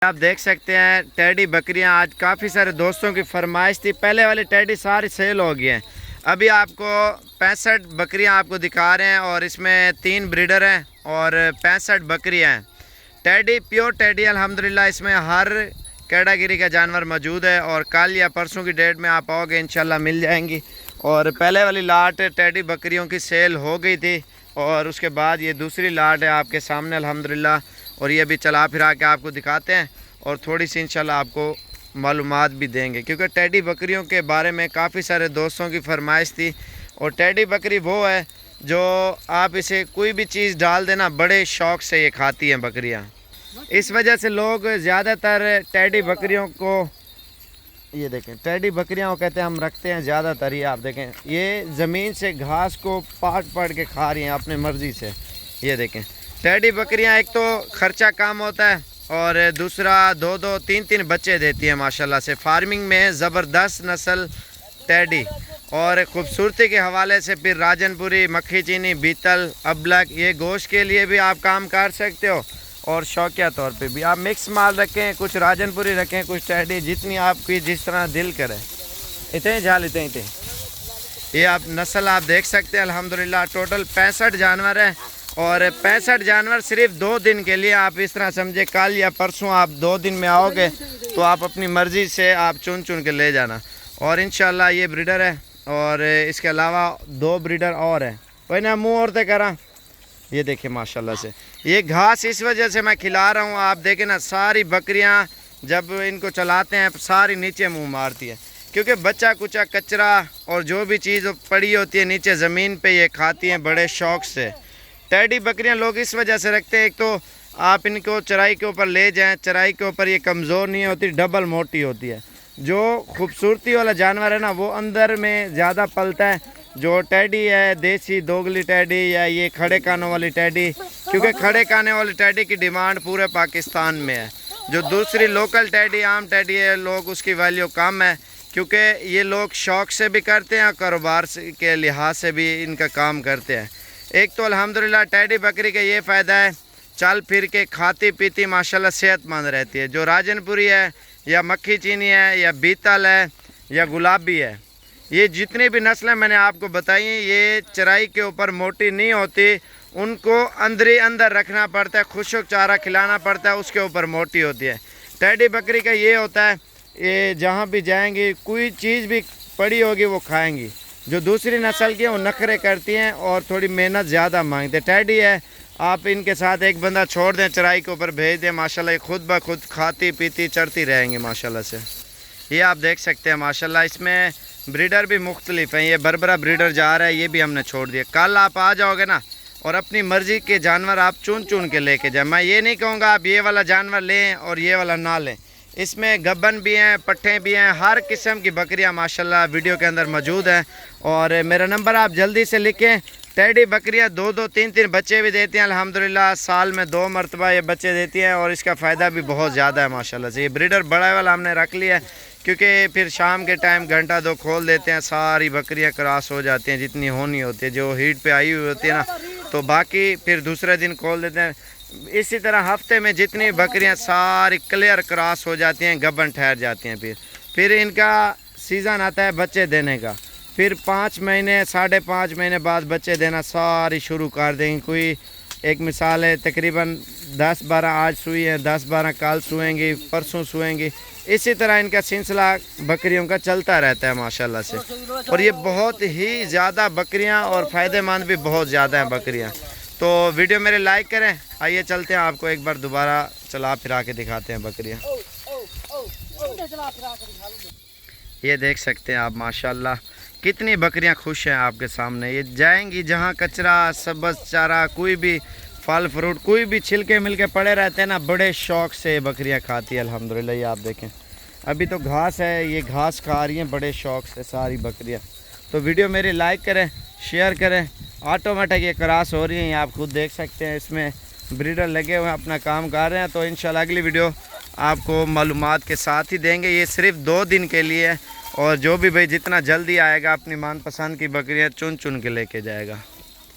आप देख सकते हैं टेडी बकरियां आज काफ़ी सारे दोस्तों की फरमाइश थी। पहले वाली टेडी सारी सेल हो गई हैं। अभी आपको 65 बकरियां आपको दिखा रहे हैं और इसमें 3 ब्रीडर हैं और 65 बकरियां हैं। टेडी प्योर टेडी अल्हम्दुलिल्लाह इसमें हर कैटेगरी का जानवर मौजूद है और कल या परसों की डेट में आप आओगे इंशाल्लाह मिल जाएंगी। और पहले वाली लाट टेडी बकरियों की सेल हो गई थी और उसके बाद ये दूसरी लाट है आपके सामने अल्हम्दुलिल्लाह। और ये भी चला फिरा के आपको दिखाते हैं और थोड़ी सी इंशाल्लाह आपको मालूमात भी देंगे, क्योंकि टेडी बकरियों के बारे में काफ़ी सारे दोस्तों की फरमाइश थी। और टेडी बकरी वो है जो आप इसे कोई भी चीज़ डाल देना बड़े शौक़ से ये खाती हैं बकरियां। इस वजह से लोग ज़्यादातर टेडी बकरियों को, ये देखें टेडी बकरियां वो कहते हैं हम रखते हैं ज़्यादातर। ये आप देखें ये ज़मीन से घास को पाट के खा रही हैं अपनी मर्ज़ी से। ये देखें टेडी बकरियां एक तो ख़र्चा कम होता है और दूसरा 2-2, 3-3 बच्चे देती हैं माशाल्लाह से। फार्मिंग में ज़बरदस्त नस्ल टेडी और ख़ूबसूरती के हवाले से फिर राजनपुरी, मक्खी चीनी, बीतल, अबलक, ये गोश्त के लिए भी आप काम कर सकते हो और शौकिया तौर पे भी आप मिक्स माल रखें, कुछ राजनपुरी रखें, कुछ टेडी, जितनी आपकी जिस तरह दिल करे इतने झाल इतने। ये आप नस्ल आप देख सकते हैं अल्हम्दुलिल्लाह। टोटल 65 जानवर हैं और 65 जानवर सिर्फ 2 दिन के लिए। आप इस तरह समझे कल या परसों आप 2 दिन में आओगे तो आप अपनी मर्ज़ी से आप चुन के ले जाना। और इंशाल्लाह ये ब्रीडर है और इसके अलावा 2 ब्रीडर और हैं। वही ना मुँह और करा, ये देखिए माशाल्लाह से। ये घास इस वजह से मैं खिला रहा हूँ, आप देखें ना सारी बकरियाँ जब इनको चलाते हैं सारी नीचे मुँह मारती है, क्योंकि बच्चा कुचा कचरा और जो भी चीज़ पड़ी होती है नीचे ज़मीन पे ये खाती हैं बड़े शौक़ से। टेडी बकरियां लोग इस वजह से रखते हैं, एक तो आप इनको चराई के ऊपर ले जाएं, चराई के ऊपर ये कमज़ोर नहीं होती, डबल मोटी होती है। जो खूबसूरती वाला जानवर है ना वो अंदर में ज़्यादा पलता है। जो टेडी है देसी दोगली टेडी या ये खड़े कानों वाली टेडी, क्योंकि खड़े काने वाली टेडी की डिमांड पूरे पाकिस्तान में है। जो दूसरी लोकल टेडी आम टेडी है लोग उसकी वैल्यू कम है, क्योंकि ये लोग शौक़ से भी करते हैं, कारोबार के लिहाज से भी इनका काम करते हैं। एक तो अल्हम्दुलिल्लाह टेडी बकरी का ये फ़ायदा है चल फिर के खाती पीती माशाल्लाह सेहतमंद रहती है। जो राजनपुरी है या मक्खी चीनी है या बीतल है या गुलाबी है, ये जितनी भी नस्लें मैंने आपको बताई ये चराई के ऊपर मोटी नहीं होती, उनको अंदर ही अंदर रखना पड़ता है, खुशक चारा खिलाना पड़ता है, उसके ऊपर मोटी होती है। टेडी बकरी का ये होता है ये जहाँ भी जाएंगी कोई चीज़ भी पड़ी होगी वो खाएंगी। जो दूसरी नस्ल की है वो नखरे करती हैं और थोड़ी मेहनत ज़्यादा मांगते हैं। टेडी है आप इनके साथ एक बंदा छोड़ दें चराई के ऊपर भेज दें माशाल्लाह ये खुद ब खुद खाती पीती चढ़ती रहेंगी माशाल्लाह से। ये आप देख सकते हैं माशाल्लाह। इसमें ब्रीडर भी मुख्तलिफ हैं। ये बरबरा ब्रीडर जा रहा है, ये भी हमने छोड़ दिया। कल आप आ जाओगे ना और अपनी मर्ज़ी के जानवर आप चुन के लेके जाए। मैं ये नहीं कहूँगा आप ये वाला जानवर लें और ये वाला ना लें। इसमें गब्बन भी हैं, पट्ठे भी हैं, हर किस्म की बकरियां माशाल्लाह वीडियो के अंदर मौजूद हैं। और मेरा नंबर आप जल्दी से लिखें। टेडी बकरियां 2-2, 3-3 बच्चे भी देती हैं अल्हम्दुलिल्लाह। साल में 2 मरतबा ये बच्चे देती हैं और इसका फ़ायदा भी बहुत ज़्यादा है माशाल्लाह से। ये ब्रीडर बड़ा वाला हमने रख लिया है, क्योंकि फिर शाम के टाइम घंटा 2 खोल देते हैं, सारी बकरियाँ क्रॉस हो जाती हैं जितनी होनी होती है, जो हीट पर आई हुई होती है ना, तो बाकी फिर दूसरे दिन खोल देते हैं। इसी तरह हफ्ते में जितनी बकरियां सारी क्लियर क्रॉस हो जाती हैं, गबन ठहर जाती हैं। फिर इनका सीज़न आता है बच्चे देने का। फिर 5 महीने 5.5 महीने बाद बच्चे देना सारी शुरू कर देंगे। कोई एक मिसाल है तकरीबन 10-12 आज सुई है, 10-12 कल सुएंगी, परसों सुएंगी। इसी तरह इनका सिलसिला बकरियों का चलता रहता है माशाल्लाह से। और ये बहुत ही ज़्यादा बकरियाँ और फ़ायदेमंद भी बहुत ज़्यादा हैं बकरियाँ। तो वीडियो मेरे लाइक करें। आइए चलते हैं आपको एक बार दोबारा चला फिरा के दिखाते हैं बकरियां। ये देख सकते हैं आप माशाल्लाह कितनी बकरियां खुश हैं आपके सामने। ये जाएंगी जहां कचरा सब्ज़ चारा कोई भी फल फ्रूट कोई भी छिलके मिलके पड़े रहते हैं ना, बड़े शौक़ से बकरियां खाती है अल्हम्दुलिल्लाह। ये आप देखें अभी तो घास है, ये घास खा रही हैं बड़े शौक़ से सारी बकरियाँ। तो वीडियो मेरी लाइक करें, शेयर करें। ऑटोमेटिक ये क्रॉस हो रही हैं, आप खुद देख सकते हैं। इसमें ब्रीडर लगे हुए हैं अपना काम कर रहे हैं। तो इंशाल्लाह अगली वीडियो आपको मालूमात के साथ ही देंगे। ये सिर्फ 2 दिन के लिए है और जो भी भाई जितना जल्दी आएगा अपनी मनपसंद की बकरियां चुन के लेके जाएगा।